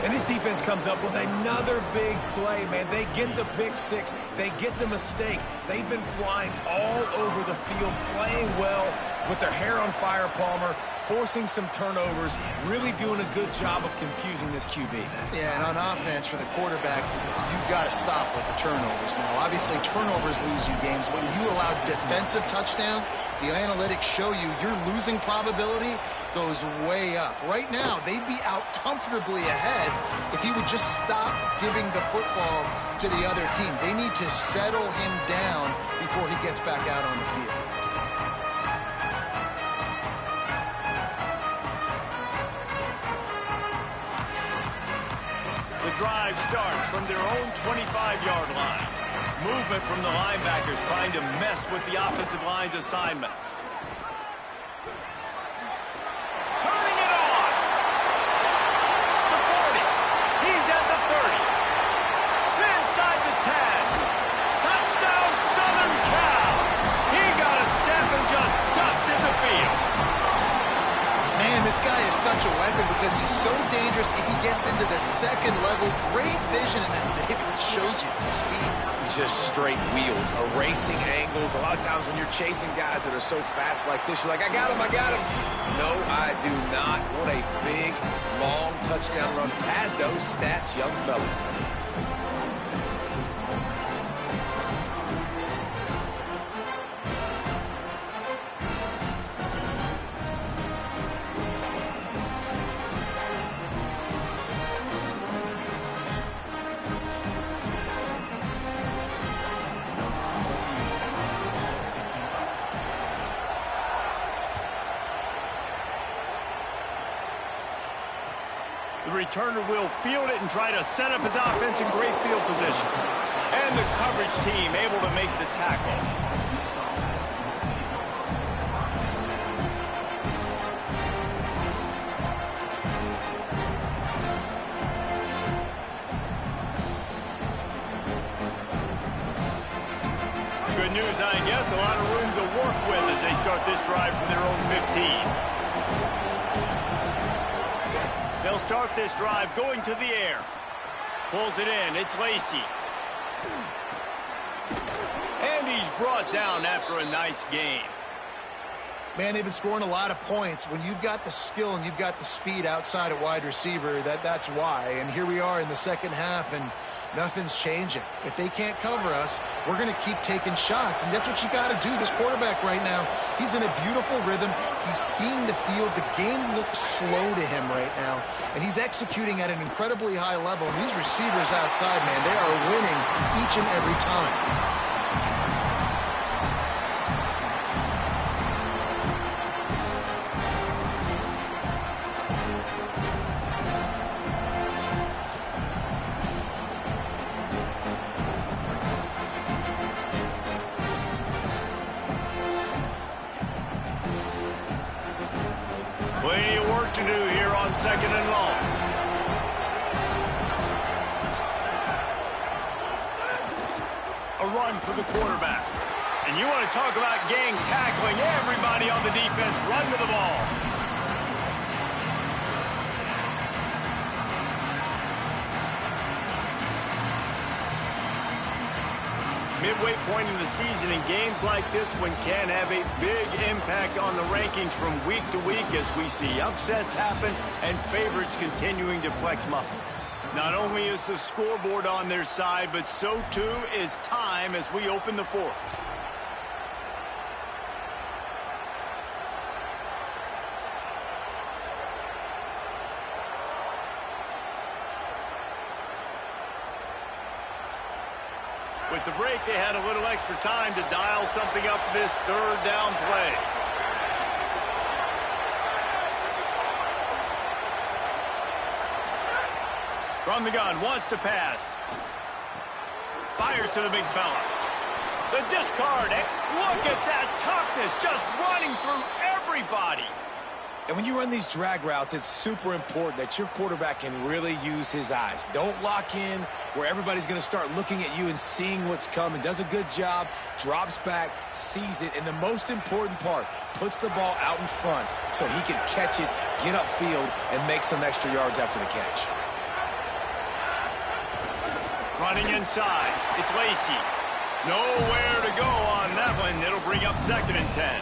S3: And this defense comes up with another big play, man. They get the pick 6. They get the mistake. They've been flying all over the field, playing well with their hair on fire, Palmer, forcing some turnovers, really doing a good job of confusing this QB.
S4: Yeah, and on offense for the quarterback, you've got to stop with the turnovers. Now, obviously, turnovers lose you games. When you allow defensive touchdowns, the analytics show you your losing probability goes way up. Right now, they'd be out comfortably ahead if he would just stop giving the football to the other team. They need to settle him down before he gets back out on the field.
S1: The drive starts from their own 25-yard line. Movement from the linebackers trying to mess with the offensive line's assignments. Turning it on. The 40. He's at the 30. Inside the 10. Touchdown, Southern Cal. He got a step and just dusted the field.
S4: Man, this guy is such a weapon. weapon because he's so dangerous if he gets into the second level. Great vision, and then David shows you the speed.
S3: Just straight wheels, erasing angles. A lot of times when you're chasing guys that are so fast like this, you're like, I got him, I got him. No, I do not. What a big, long touchdown run. Pad those stats, young fella.
S1: The returner will field it and try to set up his offense in great field position. And the coverage team able to make the tackle. Good news, I guess. A lot of room to work with as they start this drive from their own 15. They'll start this drive going to the air. Pulls it in. It's Lacy. And he's brought down after a nice game.
S4: Man, they've been scoring a lot of points. When you've got the skill and you've got the speed outside at wide receiver, that's why. And here we are in the second half, and nothing's changing. If they can't cover us, we're going to keep taking shots, and that's what you got to do. This quarterback right now, he's in a beautiful rhythm. He's seeing the field. The game looks slow to him right now, and he's executing at an incredibly high level. And these receivers outside, man, they are winning each and every time.
S1: Plenty of work to do here on second and long. A run for the quarterback. And you want to talk about gang tackling. Everybody on the defense run to the ball. Midway point in the season, in games like this one can have a big impact on the rankings from week to week as we see upsets happen and favorites continuing to flex muscle. Not only is the scoreboard on their side, but so too is time as we open the fourth. With the break, they had a little extra time to dial something up for this third down play. From the gun, wants to pass. Fires to the big fella. The discard. Look at that toughness, just running through everybody.
S3: And when you run these drag routes, it's super important that your quarterback can really use his eyes. Don't lock in where everybody's going to start looking at you and seeing what's coming. Does a good job, drops back, sees it, and the most important part, puts the ball out in front so he can catch it, get upfield, and make some extra yards after the catch.
S1: Running inside. It's Lacy. Nowhere to go on that one. It'll bring up second and 10.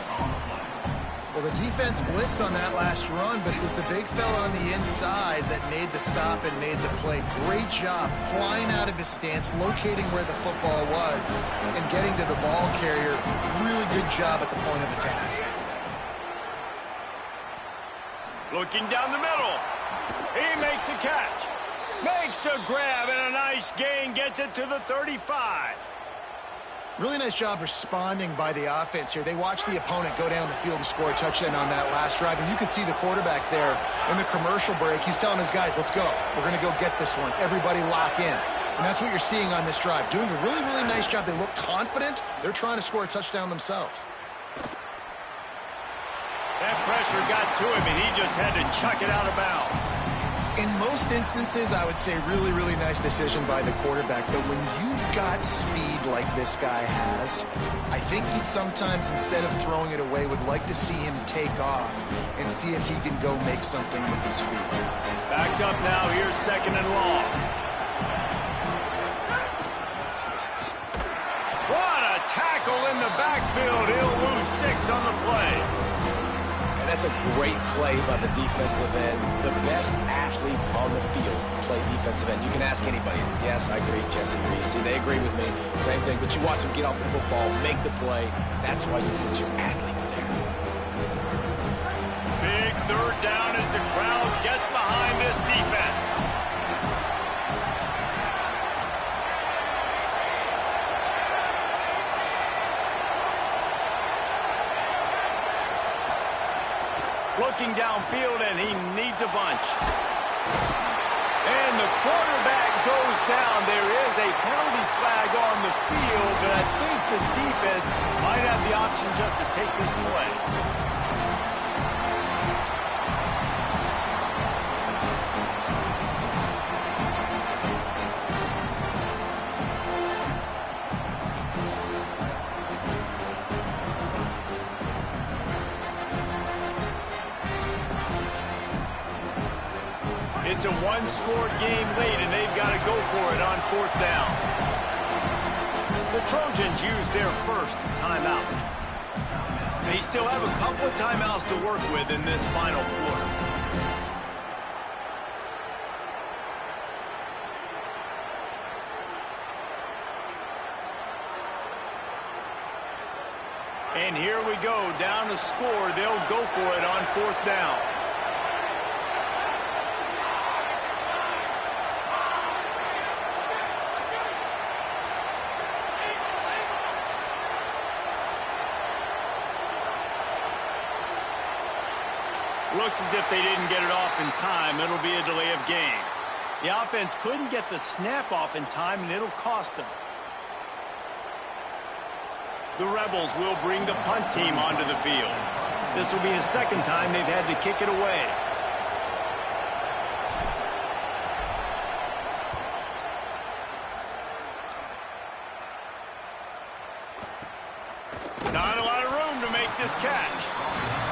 S4: Well, the defense blitzed on that last run, but it was the big fella on the inside that made the stop and made the play. Great job flying out of his stance, locating where the football was, and getting to the ball carrier. Really good job at the point of attack.
S1: Looking down the middle. He makes a catch. Makes a grab and a nice gain. Gets it to the 35.
S4: Really nice job responding by the offense here. They watched the opponent go down the field and score a touchdown on that last drive. And you can see the quarterback there in the commercial break. He's telling his guys, let's go. We're going to go get this one. Everybody lock in. And that's what you're seeing on this drive. Doing a really, really nice job. They look confident. They're trying to score a touchdown themselves.
S1: That pressure got to him, and he just had to chuck it out of bounds.
S4: In most instances, I would say really, really nice decision by the quarterback. But when you've got speed like this guy has, I think he'd sometimes, instead of throwing it away, would like to see him take off and see if he can go make something with his feet.
S1: Backed up now. Here's 2nd and long. What a tackle in the backfield. He'll lose 6 on the play.
S3: That's a great play by the defensive end. The best athletes on the field play defensive end. You can ask anybody. Yes, I agree. Jesse agrees. See, they agree with me. Same thing. But you watch them get off the football, make the play. That's why you put your athletes there.
S1: Big 3rd down as the crowd gets behind this defense. Looking downfield, and he needs a bunch. And the quarterback goes down. There is a penalty flag on the field, but I think the defense might have the option just to take this play. It's a one-score game late, and they've got to go for it on 4th down. The Trojans use their first timeout. They still have a couple of timeouts to work with in this final quarter. And here we go, down to score. They'll go for it on 4th down. Looks as if they didn't get it off in time. It'll be a delay of game. The offense couldn't get the snap off in time, and it'll cost them. The Rebels will bring the punt team onto the field. This will be the 2nd time they've had to kick it away. Not a lot of room to make this catch.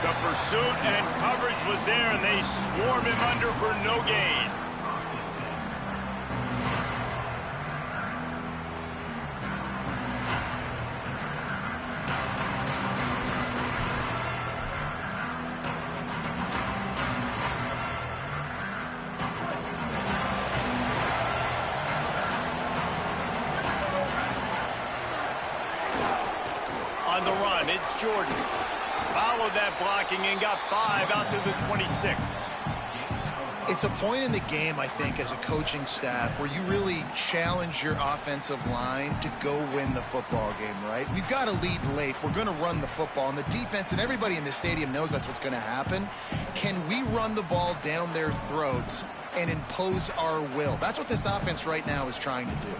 S1: The pursuit and coverage was there, and they swarm him under for no gain. On the run, it's Jordan. Followed that blocking and got 5 out to the 26.
S4: It's a point in the game, I think, as a coaching staff where you really challenge your offensive line to go win the football game, right? We've got to lead late. We're going to run the football. And the defense and everybody in the stadium knows that's what's going to happen. Can we run the ball down their throats and impose our will? That's what this offense right now is trying to do.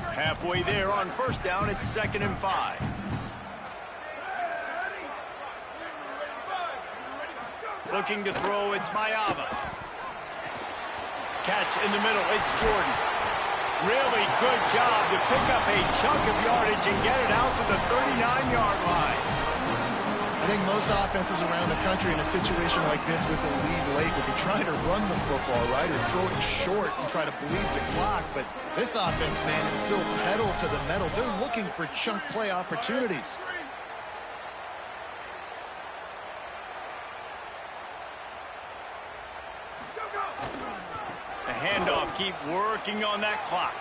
S1: Halfway there on 1st down, it's 2nd and 5. Looking to throw, it's Mayava. Catch in the middle, it's Jordan. Really good job to pick up a chunk of yardage and get it out to the 39-yard line.
S4: I think most offenses around the country in a situation like this with the lead late would be trying to run the football, right, or throw it short and try to bleed the clock. But this offense, man, it's still pedal to the metal. They're looking for chunk play opportunities.
S1: The handoff, keep working on that clock.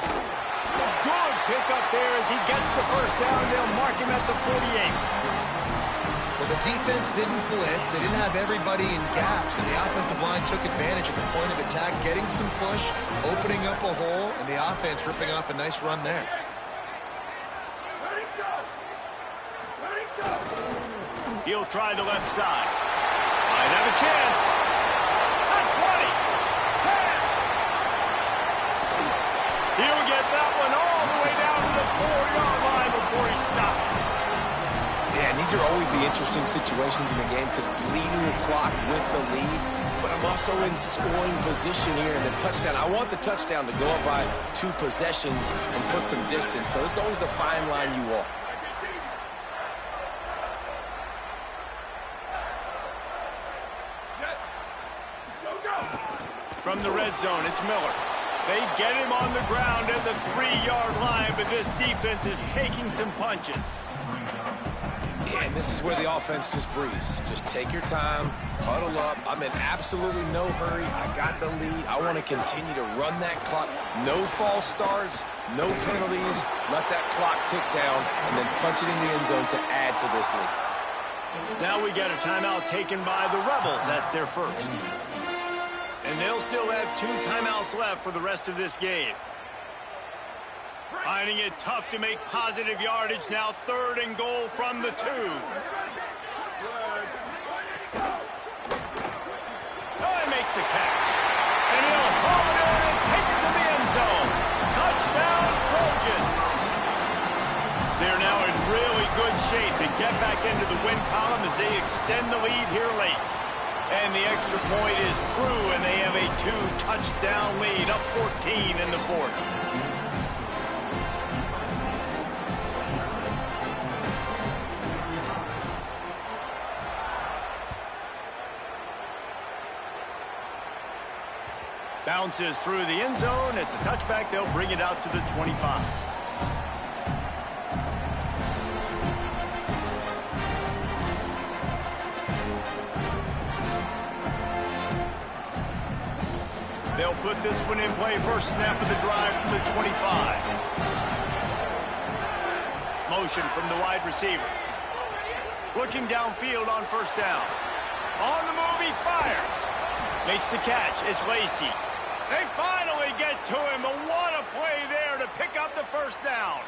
S1: A good pickup there as he gets the 1st down. They'll mark him at the 48.
S4: Well, the defense didn't blitz. They didn't have everybody in gaps, and the offensive line took advantage of the point of attack, getting some push, opening up a hole, and the offense ripping off a nice run there.
S1: He'll try the left side. Might have a chance. At 20. 10. He'll get that one all the way down to the 4-yard line before he stopped.
S3: Yeah, And these are always the interesting situations in the game because bleeding the clock with the lead, but I'm also in scoring position here in the touchdown. I want the touchdown to go up by 2 possessions and put some distance. So this is always the fine line you walk.
S1: From the red zone, it's Miller. They get him on the ground at the 3-yard line, but this defense is taking some punches.
S3: And this is where the offense just breathes. Just take your time, huddle up. I'm in absolutely no hurry. I got the lead. I want to continue to run that clock. No false starts, no penalties. Let that clock tick down, and then punch it in the end zone to add to this lead.
S1: Now we got a timeout taken by the Rebels. That's their first. And they'll still have 2 timeouts left for the rest of this game. Finding it tough to make positive yardage now. 3rd and goal from the 2. Oh, he makes the catch. And he'll haul it in and take it to the end zone. Touchdown, Trojans. They're now in really good shape to get back into the win column as they extend the lead here late. And the extra point is true, and they have a 2-touchdown lead, up 14 in the 4th. Bounces through the end zone. It's a touchback. They'll bring it out to the 25. They'll put this one in play. First snap of the drive from the 25. Motion from the wide receiver. Looking downfield on first down. On the move, he fires. Makes the catch. It's Lacy. They finally get to him, but what a play there to pick up the first down.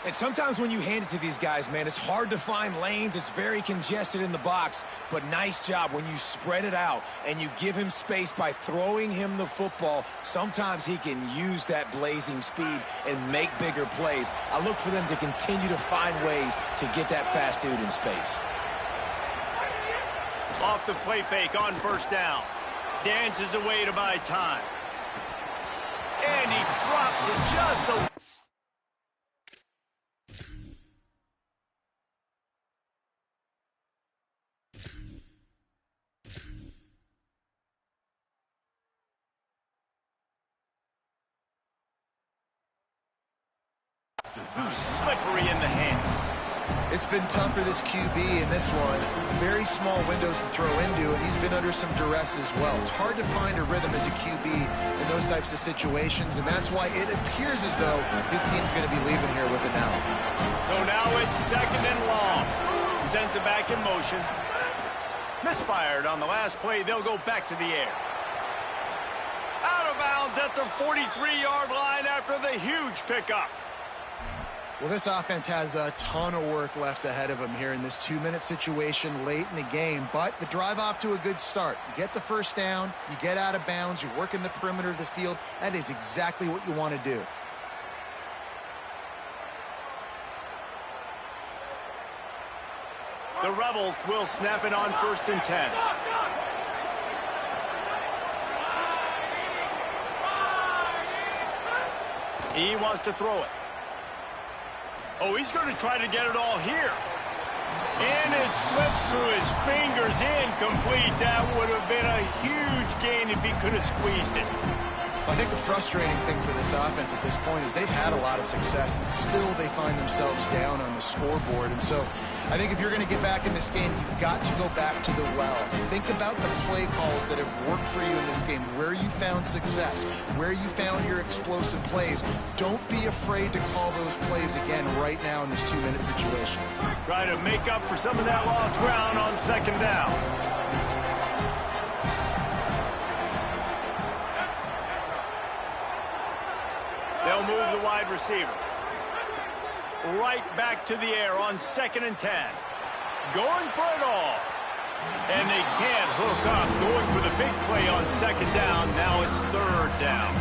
S3: And sometimes when you hand it to these guys, man, it's hard to find lanes. It's very congested in the box. But nice job when you spread it out and you give him space by throwing him the football. Sometimes he can use that blazing speed and make bigger plays. I look for them to continue to find ways to get that fast dude in space.
S1: Off the play fake on first down. Dances away to buy time. And he drops it just a... slippery in the hands.
S4: It's been tough for this QB in this one. Very small windows to throw into, and he's been under some duress as well. It's hard to find a rhythm as a QB in those types of situations, and that's why it appears as though his team's going to be leaving here with it now.
S1: So now it's 2nd and long. Sends it back in motion. Misfired on the last play. They'll go back to the air. Out of bounds at the 43-yard line after the huge pickup.
S4: Well, this offense has a ton of work left ahead of them here in this 2-minute situation late in the game, but the drive off to a good start. You get the first down, you get out of bounds, you're working the perimeter of the field. That is exactly what you want to do.
S1: The Rebels will snap it on 1st and 10. He wants to throw it. Oh, he's going to try to get it all here. And it slips through his fingers, incomplete. That would have been a huge gain if he could have squeezed it.
S4: I think the frustrating thing for this offense at this point is they've had a lot of success, and still they find themselves down on the scoreboard. And so I think if you're going to get back in this game, you've got to go back to the well. Think about the play calls that have worked for you in this game, where you found success, where you found your explosive plays. Don't be afraid to call those plays again right now in this 2-minute situation.
S1: Try to make up for some of that lost ground on 2nd down. They'll move the wide receiver. Right back to the air on 2nd and 10. Going for it all. And they can't hook up. Going for the big play on 2nd down. Now it's 3rd down.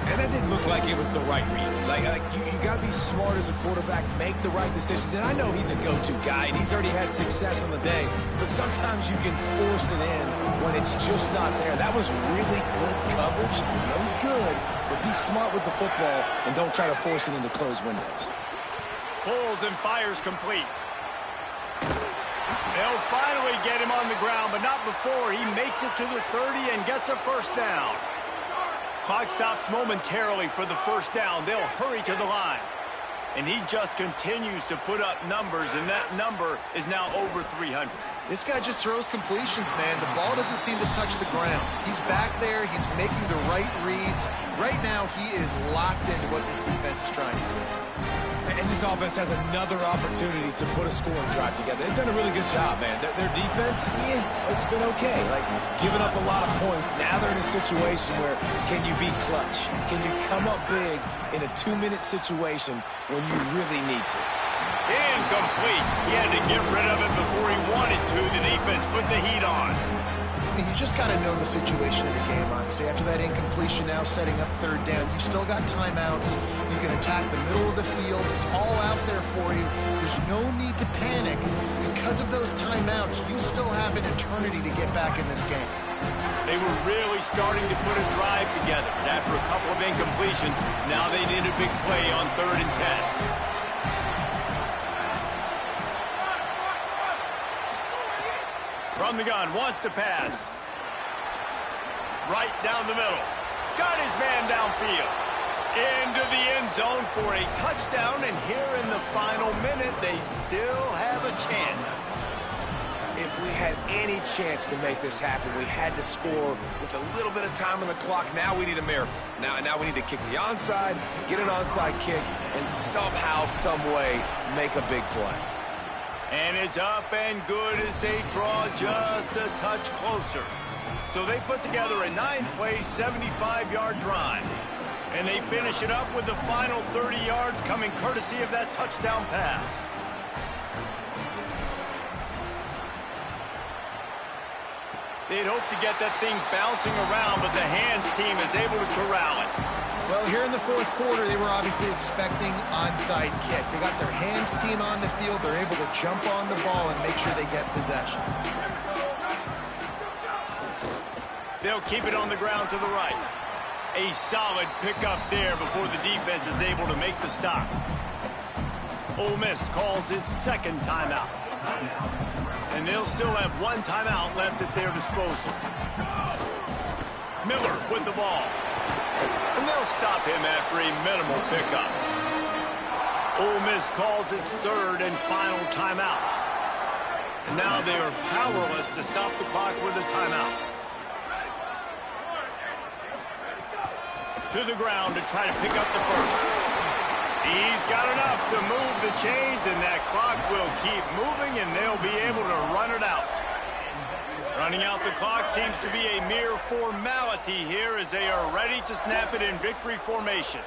S3: And that didn't look like it was the right read. Like you got to be smart as a quarterback, make the right decisions. And I know he's a go-to guy, and he's already had success on the day. But sometimes you can force it in when it's just not there. That was really good coverage. You know he's good, but be smart with the football and don't try to force it into closed windows.
S1: Pulls and fires complete. They'll finally get him on the ground, but not before he makes it to the 30 and gets a first down. Clock stops momentarily for the first down. They'll hurry to the line. And he just continues to put up numbers, and that number is now over 300.
S4: This guy just throws completions, man. The ball doesn't seem to touch the ground. He's back there. He's making the right reads. Right now, he is locked into what this defense is trying to do.
S3: And this offense has another opportunity to put a scoring drive together. They've done a really good job, man. Their defense, it's been okay. Like, giving up a lot of points. Now they're in a situation where can you be clutch? Can you come up big in a 2-minute situation when you really need to?
S1: Incomplete. He had to get rid of it before he wanted to. The defense put the heat on.
S4: You just got to know the situation of the game, honestly. After that incompletion, now setting up third down, you've still got timeouts. You can attack the middle of the field. It's all out there for you. There's no need to panic. Because of those timeouts, you still have an eternity to get back in this game.
S1: They were really starting to put a drive together. After a couple of incompletions, now they need a big play on 3rd and 10. From the gun, wants to pass. Right down the middle. Got his man downfield. Into the end zone for a touchdown, and here in the final minute, they still have a chance.
S3: If we had any chance to make this happen, we had to score with a little bit of time on the clock. Now we need a miracle. Now we need to kick the onside, get an onside kick, and somehow, some way, make a big play.
S1: And it's up and good as they draw just a touch closer. So they put together a 9-play, 75-yard drive. And they finish it up with the final 30 yards coming courtesy of that touchdown pass. They'd hope to get that thing bouncing around, but the hands team is able to corral it.
S4: Well, here in the fourth quarter, they were obviously expecting onside kick. They got their hands team on the field. They're able to jump on the ball and make sure they get possession.
S1: They'll keep it on the ground to the right. A solid pickup there before the defense is able to make the stop. Ole Miss calls its second timeout. And they'll still have one timeout left at their disposal. Miller with the ball. And they'll stop him after a minimal pickup. Ole Miss calls its third and final timeout. And now they are powerless to stop the clock with a timeout. To the ground to try to pick up the first. He's got enough to move the chains, and that clock will keep moving, and they'll be able to run it out. Running out the clock seems to be a mere formality here as they are ready to snap it in victory formation.